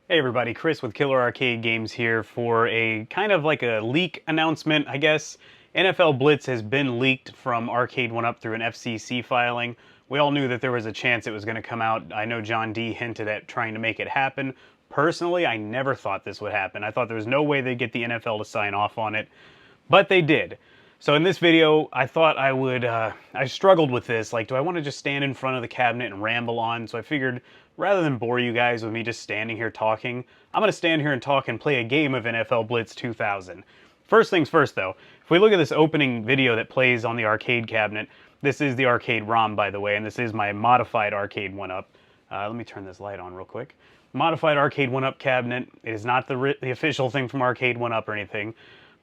Hey everybody, Chris with Killer Arcade Games here for a kind of like a leak announcement, I guess. NFL Blitz has been leaked from Arcade1Up through an FCC filing. We all knew that there was a chance it was going to come out. I know John D hinted at trying to make it happen. Personally, I never thought this would happen. I thought there was no way they'd get the NFL to sign off on it, but they did. So in this video, I thought I would, I struggled with this, like, do I want to just stand in front of the cabinet and ramble on? So I figured, rather than bore you guys with me just standing here talking, I'm going to stand here and talk and play a game of NFL Blitz 2000. First things first though, if we look at this opening video that plays on the arcade cabinet, this is the arcade ROM by the way, and this is my modified Arcade1Up. Let me turn this light on real quick. Modified Arcade1Up cabinet. It is not the official thing from Arcade1Up or anything.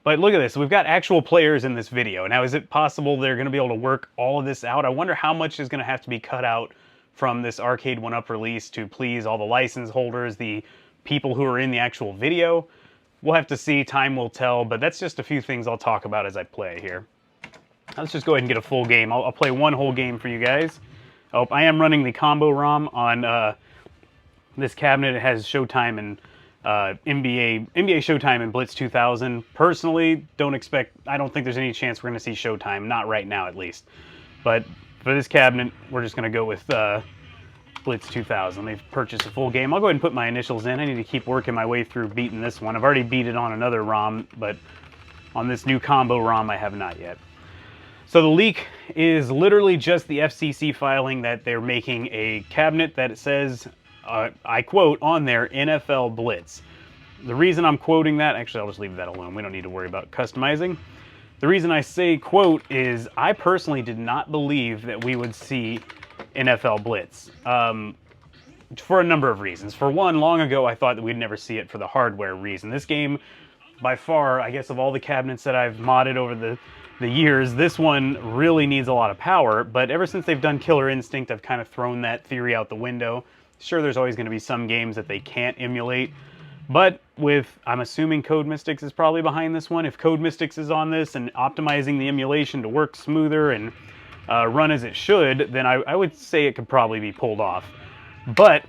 But look at this, we've got actual players in this video. Now, is it possible they're going to be able to work all of this out? I wonder how much is going to have to be cut out from this Arcade1Up release to please all the license holders, the people who are in the actual video. We'll have to see, time will tell, but that's just a few things I'll talk about as I play here. Let's just go ahead and get a full game. I'll play one whole game for you guys. Oh, I am running the combo ROM on this cabinet. It has Showtime and NBA Showtime and Blitz 2000. Personally, I don't think there's any chance we're going to see Showtime, not right now at least. But for this cabinet, we're just going to go with Blitz 2000. They've purchased a full game. I'll go ahead and put my initials in. I need to keep working my way through beating this one. I've already beat it on another ROM, but on this new combo ROM, I have not yet. So the leak is literally just the FCC filing that they're making a cabinet that it says, I quote on there, NFL Blitz. The reason I'm quoting that, actually I'll just leave that alone. We don't need to worry about customizing. The reason I say quote is I personally did not believe that we would see NFL Blitz for a number of reasons. For one, long ago I thought that we'd never see it for the hardware reason. This game, by far, I guess of all the cabinets that I've modded over the years, this one really needs a lot of power, but ever since they've done Killer Instinct, I've kind of thrown that theory out the window. Sure, there's always going to be some games that they can't emulate, but I'm assuming Code Mystics is probably behind this one. If Code Mystics is on this and optimizing the emulation to work smoother and run as it should, then I would say it could probably be pulled off. But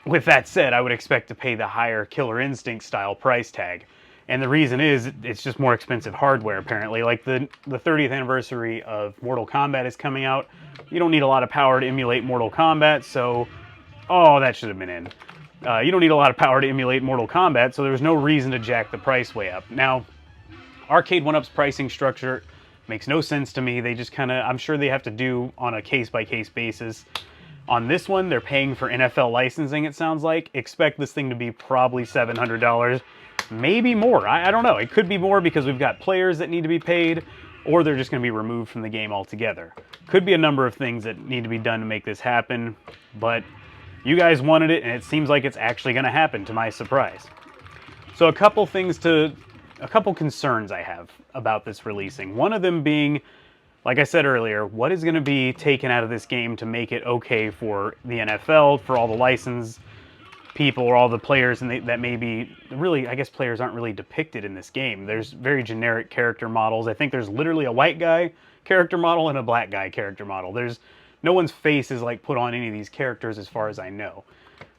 with that said, I would expect to pay the higher Killer Instinct style price tag. And the reason is, it's just more expensive hardware, apparently. Like the 30th anniversary of Mortal Kombat is coming out. You don't need a lot of power to emulate Mortal Kombat, so... Oh, that should have been in. You don't need a lot of power to emulate Mortal Kombat, so there was no reason to jack the price way up. Now, Arcade1Up's pricing structure makes no sense to me. They just kind of, I'm sure they have to do on a case-by-case basis. On this one, they're paying for NFL licensing, it sounds like. Expect this thing to be probably $700, maybe more. I don't know. It could be more because we've got players that need to be paid, or they're just going to be removed from the game altogether. Could be a number of things that need to be done to make this happen, but... you guys wanted it, and it seems like it's actually going to happen, to my surprise. So a couple concerns I have about this releasing. One of them being, like I said earlier, what is going to be taken out of this game to make it okay for the NFL, for all the licensed people, or all the players, and that may be, really, I guess players aren't really depicted in this game. There's very generic character models. I think there's literally a white guy character model and a black guy character model. No one's face is like put on any of these characters as far as I know.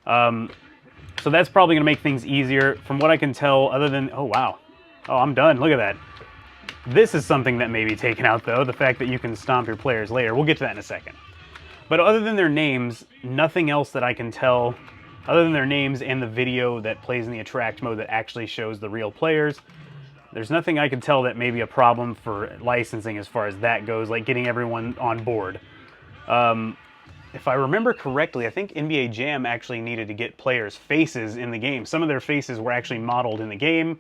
So that's probably going to make things easier. From what I can tell, other than... oh, wow. Oh, I'm done. Look at that. This is something that may be taken out, though. The fact that you can stomp your players later. We'll get to that in a second. But other than their names, nothing else that I can tell, other than their names and the video that plays in the attract mode that actually shows the real players, there's nothing I can tell that may be a problem for licensing as far as that goes, like getting everyone on board. If I remember correctly, I think NBA Jam actually needed to get players' faces in the game. Some of their faces were actually modeled in the game.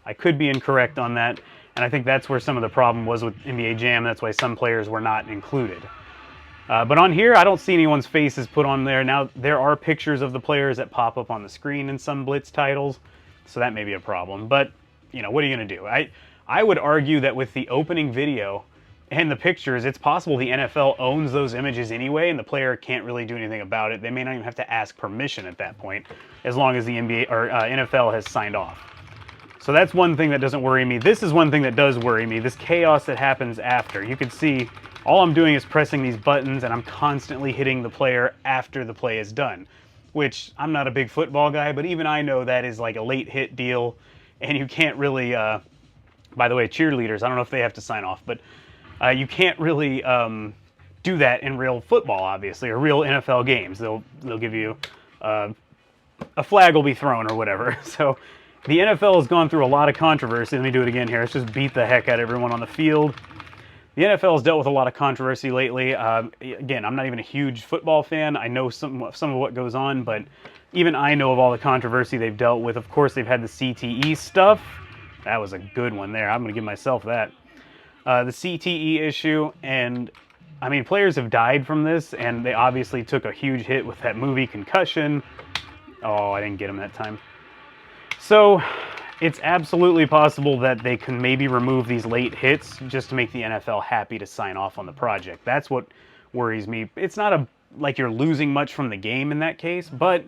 I could be incorrect on that, and I think that's where some of the problem was with NBA Jam. That's why some players were not included. But on here, I don't see anyone's faces put on there. Now, there are pictures of the players that pop up on the screen in some Blitz titles, so that may be a problem. But, you know, what are you going to do? I would argue that with the opening video and the pictures, it's possible the NFL owns those images anyway, and the player can't really do anything about it. They may not even have to ask permission at that point, as long as the NBA or NFL has signed off. So that's one thing that doesn't worry me. This is one thing that does worry me, this chaos that happens after. You can see all I'm doing is pressing these buttons, and I'm constantly hitting the player after the play is done. which I'm not a big football guy, but even I know that is like a late hit deal, and you can't really, by the way, cheerleaders, I don't know if they have to sign off, but you can't really do that in real football, obviously, or real NFL games. They'll give you a flag will be thrown or whatever. So the NFL has gone through a lot of controversy. Let me do it again here. Let's just beat the heck out of everyone on the field. The NFL has dealt with a lot of controversy lately. Again, I'm not even a huge football fan. I know some of what goes on, but even I know of all the controversy they've dealt with. Of course, they've had the CTE stuff. That was a good one there. I'm going to give myself that. The CTE issue, and I mean, players have died from this, and they obviously took a huge hit with that movie Concussion. Oh, I didn't get him that time. So it's absolutely possible that they can maybe remove these late hits just to make the NFL happy to sign off on the project. That's what worries me. It's not like you're losing much from the game in that case, but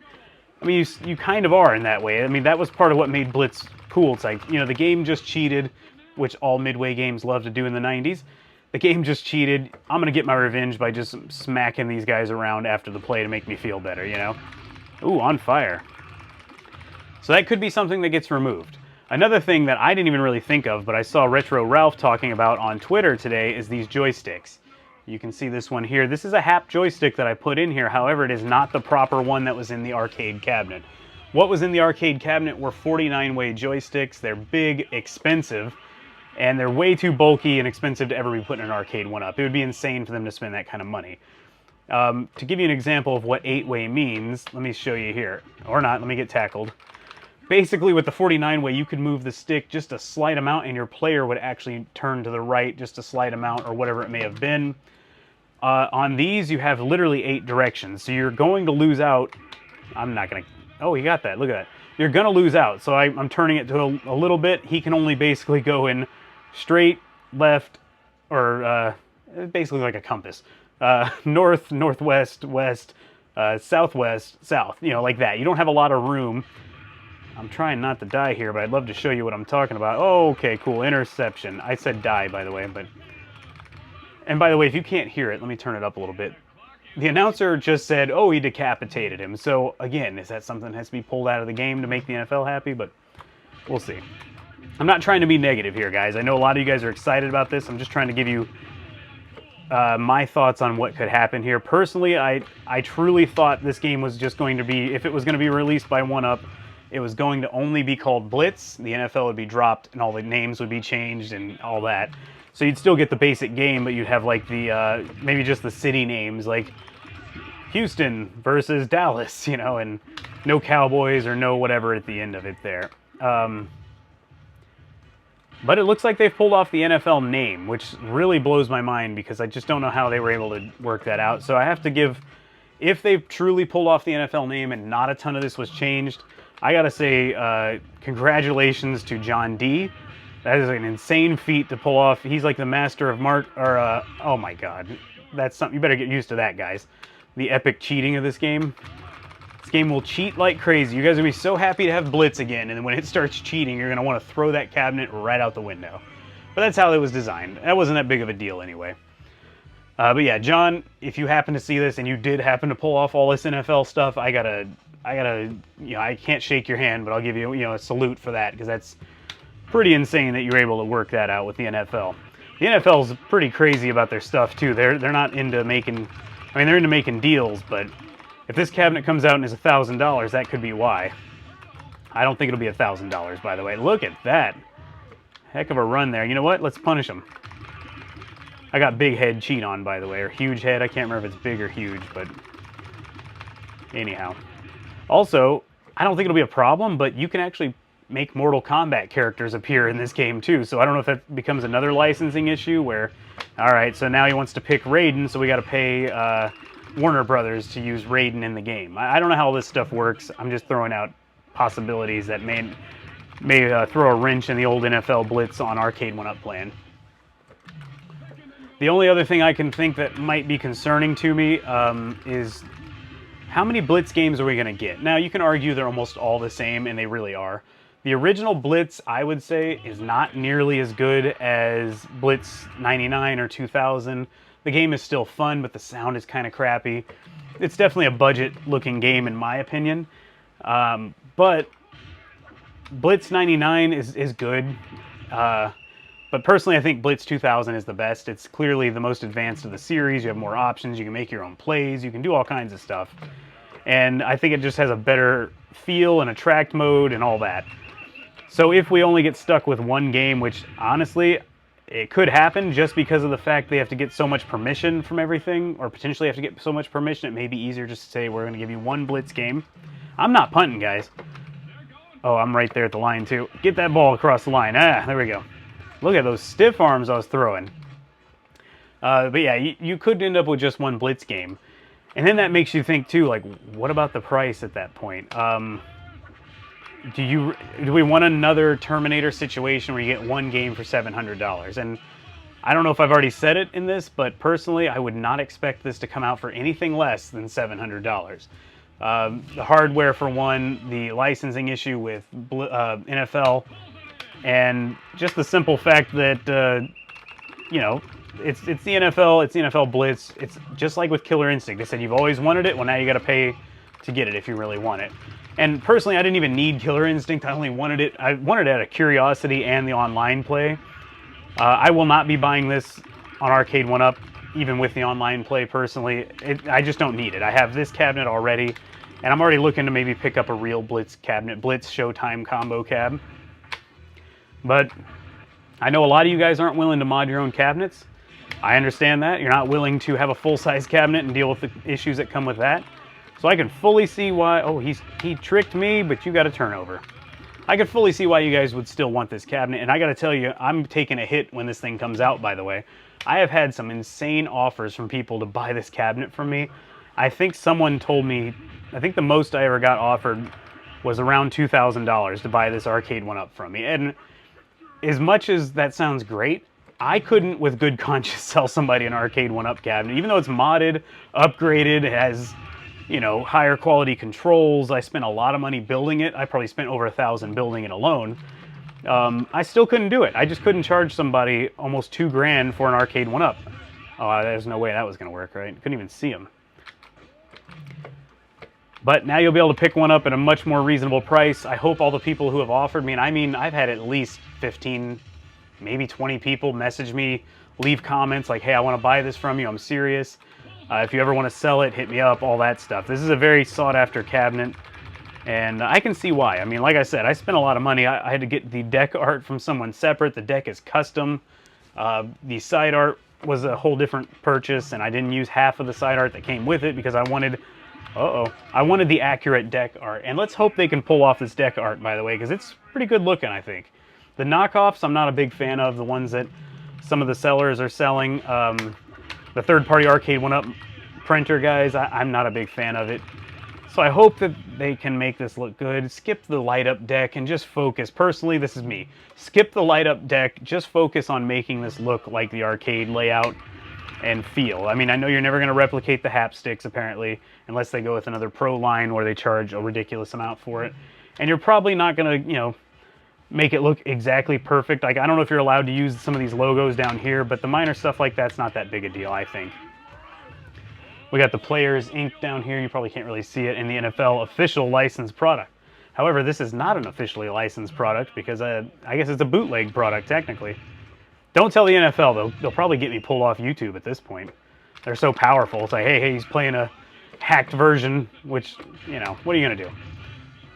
I mean, you kind of are in that way. I mean, that was part of what made Blitz cool. It's like, you know, the game just cheated, which all midway games love to do in the 90s. The game just cheated. I'm going to get my revenge by just smacking these guys around after the play to make me feel better, you know? Ooh, on fire. So that could be something that gets removed. Another thing that I didn't even really think of, but I saw Retro Ralph talking about on Twitter today, is these joysticks. You can see this one here. This is a Hap joystick that I put in here. However, it is not the proper one that was in the arcade cabinet. What was in the arcade cabinet were 49-way joysticks. They're big, expensive, and they're way too bulky and expensive to ever be put in an Arcade1Up. It would be insane for them to spend that kind of money. To give you an example of what 8-way means, let me show you here. Or not, let me get tackled. Basically, with the 49-way, you could move the stick just a slight amount, and your player would actually turn to the right just a slight amount, or whatever it may have been. On these, you have literally 8 directions, so you're going to lose out. I'm not going to... Oh, he got that. Look at that. You're going to lose out, so I'm turning it to a little bit. He can only basically go in straight, left, or basically like a compass. North, northwest, west, southwest, south, you know, like that. You don't have a lot of room. I'm trying not to die here, but I'd love to show you what I'm talking about. Oh, okay, cool. Interception. I said die, by the way, but... And by the way, if you can't hear it, let me turn it up a little bit. The announcer just said, oh, he decapitated him. So, again, is that something that has to be pulled out of the game to make the NFL happy? But we'll see. I'm not trying to be negative here, guys. I know a lot of you guys are excited about this. I'm just trying to give you my thoughts on what could happen here. Personally, I truly thought this game was just going to be, if it was going to be released by 1UP, it was going to only be called Blitz. The NFL would be dropped, and all the names would be changed and all that. So you'd still get the basic game, but you'd have like the, maybe just the city names, like Houston versus Dallas, you know, and no Cowboys or no whatever at the end of it there. But it looks like they've pulled off the NFL name, which really blows my mind because I just don't know how they were able to work that out. So I have to give, if they've truly pulled off the NFL name and not a ton of this was changed, I gotta say congratulations to John D. That is an insane feat to pull off. He's like the master of oh my god. That's something, you better get used to that, guys. The epic cheating of this game. This game will cheat like crazy. You guys are gonna be so happy to have Blitz again, and then when it starts cheating, you're gonna want to throw that cabinet right out the window. But that's how it was designed. That wasn't that big of a deal anyway. But yeah, John, if you happen to see this and you did happen to pull off all this NFL stuff, I gotta, you know, I can't shake your hand, but I'll give you, you know, a salute for that, because that's pretty insane that you're able to work that out with the NFL. The NFL's pretty crazy about their stuff too. They're not into making, I mean, they're into making deals, but if this cabinet comes out and is $1,000, that could be why. I don't think it'll be $1,000, by the way. Look at that. Heck of a run there. You know what? Let's punish them. I got big head cheat on, by the way, or huge head. I can't remember if it's big or huge, but anyhow. Also, I don't think it'll be a problem, but you can actually make Mortal Kombat characters appear in this game too. So I don't know if that becomes another licensing issue where, all right, so now he wants to pick Raiden, so we got to pay Warner Brothers to use Raiden in the game. I don't know how all this stuff works. I'm just throwing out possibilities that may throw a wrench in the old NFL Blitz on Arcade1Up plan. The only other thing I can think that might be concerning to me is how many Blitz games are we going to get? Now, you can argue they're almost all the same, and they really are. The original Blitz, I would say, is not nearly as good as Blitz 99 or 2000. The game is still fun, but the sound is kind of crappy. It's definitely a budget-looking game in my opinion. But Blitz 99 is good. But personally, I think Blitz 2000 is the best. It's clearly the most advanced of the series. You have more options. You can make your own plays. You can do all kinds of stuff. And I think it just has a better feel and attract mode and all that. So if we only get stuck with one game, which honestly, it could happen just because of the fact they have to get so much permission from everything, or potentially have to get so much permission, it may be easier just to say, we're going to give you one Blitz game. I'm not punting, guys. Oh, I'm right there at the line, too. Get that ball across the line. Ah, there we go. Look at those stiff arms I was throwing. But yeah, you could end up with just one Blitz game. And then that makes you think, too, like, what about the price at that point? Do we want another Terminator situation where you get one game for $700? And I don't know if I've already said it in this, but personally, I would not expect this to come out for anything less than $700. The hardware, for one, the licensing issue with NFL, and just the simple fact that, you know, it's the NFL, it's the NFL Blitz. It's just like with Killer Instinct. They said you've always wanted it, well now you got to pay to get it if you really want it. And personally, I didn't even need Killer Instinct. I only wanted it. I wanted it out of curiosity and the online play. I will not be buying this on Arcade1Up, even with the online play. Personally, I just don't need it. I have this cabinet already, and I'm already looking to maybe pick up a real Blitz cabinet, Blitz Showtime combo cab. But I know a lot of you guys aren't willing to mod your own cabinets. I understand that. You're not willing to have a full-size cabinet and deal with the issues that come with that. So I can fully see why, oh, he tricked me, but you got a turnover. I can fully see why you guys would still want this cabinet. And I got to tell you, I'm taking a hit when this thing comes out, by the way. I have had some insane offers from people to buy this cabinet from me. I think someone told me, I think the most I ever got offered was around $2,000 to buy this Arcade1Up from me. And as much as that sounds great, I couldn't with good conscience sell somebody an Arcade1Up cabinet. Even though it's modded, upgraded, it has, you know, higher quality controls. I spent a lot of money building it. I probably spent over $1,000 building it alone. I still couldn't do it. I just couldn't charge somebody almost $2,000 for an Arcade1Up. Oh, there's no way that was going to work, right? Couldn't even see them. But now you'll be able to pick one up at a much more reasonable price. I hope all the people who have offered me, and I mean, I've had at least 15, maybe 20 people message me, leave comments like, hey, I want to buy this from you, I'm serious. If you ever want to sell it, hit me up, all that stuff. This is a very sought-after cabinet, and I can see why. I mean, like I said, I spent a lot of money. I had to get the deck art from someone separate. The deck is custom. The side art was a whole different purchase, and I didn't use half of the side art that came with it because I wanted... I wanted the accurate deck art. And let's hope they can pull off this deck art, by the way, because it's pretty good looking, I think. The knockoffs, I'm not a big fan of. The ones that some of the sellers are selling. The third-party Arcade1Up printer guys, I'm not a big fan of it. So I hope that they can make this look good. Skip the light-up deck and just focus. Personally, this is me. Skip the light-up deck. Just focus on making this look like the arcade layout and feel. I mean, I know you're never going to replicate the hapsticks, apparently, unless they go with another pro line where they charge a ridiculous amount for it. And you're probably not going to, you know, make it look exactly perfect. Like, I don't know if you're allowed to use some of these logos down here, but the minor stuff like that's not that big a deal, I think. We got the Players ink down here. You probably can't really see it in the NFL official licensed product. However, this is not an officially licensed product because I guess it's a bootleg product, technically. Don't tell the NFL, though. They'll probably get me pulled off YouTube at this point. They're so powerful. It's like, hey, he's playing a hacked version, which, you know, what are you going to do?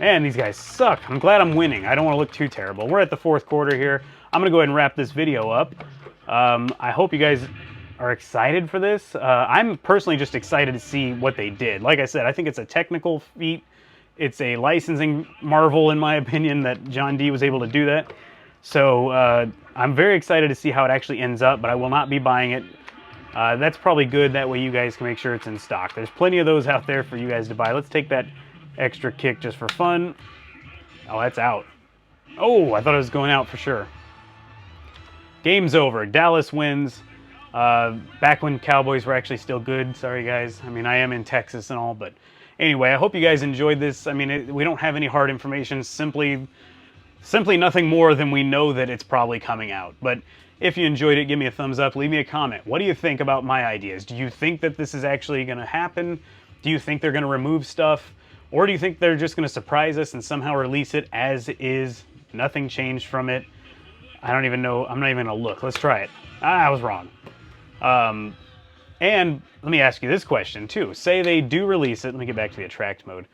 And these guys suck. I'm glad I'm winning. I don't want to look too terrible. We're at the fourth quarter here. I'm going to go ahead and wrap this video up. I hope you guys are excited for this. I'm personally just excited to see what they did. Like I said, I think it's a technical feat. It's a licensing marvel, in my opinion, that John D was able to do that. So I'm very excited to see how it actually ends up, but I will not be buying it. That's probably good. That way you guys can make sure it's in stock. There's plenty of those out there for you guys to buy. Let's take that extra kick just for fun. Oh, that's out. Oh, I thought it was going out for sure. Game's over. Dallas wins. Back when Cowboys were actually still good. Sorry, guys. I mean, I am in Texas and all, but anyway, I hope you guys enjoyed this. I mean, we don't have any hard information. Simply simply nothing more than we know that it's probably coming out. But if you enjoyed it, give me a thumbs up, leave me a comment. What do you think about my ideas? Do you think that this is actually going to happen? Do you think they're going to remove stuff? Or do you think they're just going to surprise us and somehow release it as is? Nothing changed from it. I don't even know. I'm not even going to look. Let's try it. I was wrong. And let me ask you this question too. Say they do release it. Let me get back to the attract mode.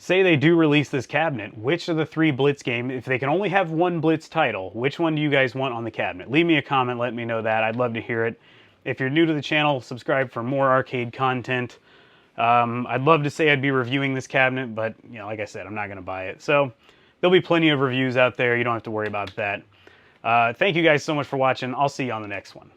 Say they do release this cabinet. Which of the 3 Blitz games, if they can only have one Blitz title, which one do you guys want on the cabinet? Leave me a comment. Let me know that. I'd love to hear it. If you're new to the channel, subscribe for more arcade content. I'd love to say I'd be reviewing this cabinet, but like I said, I'm not going to buy it. So there'll be plenty of reviews out there. You don't have to worry about that. Thank you guys so much for watching. I'll see you on the next one.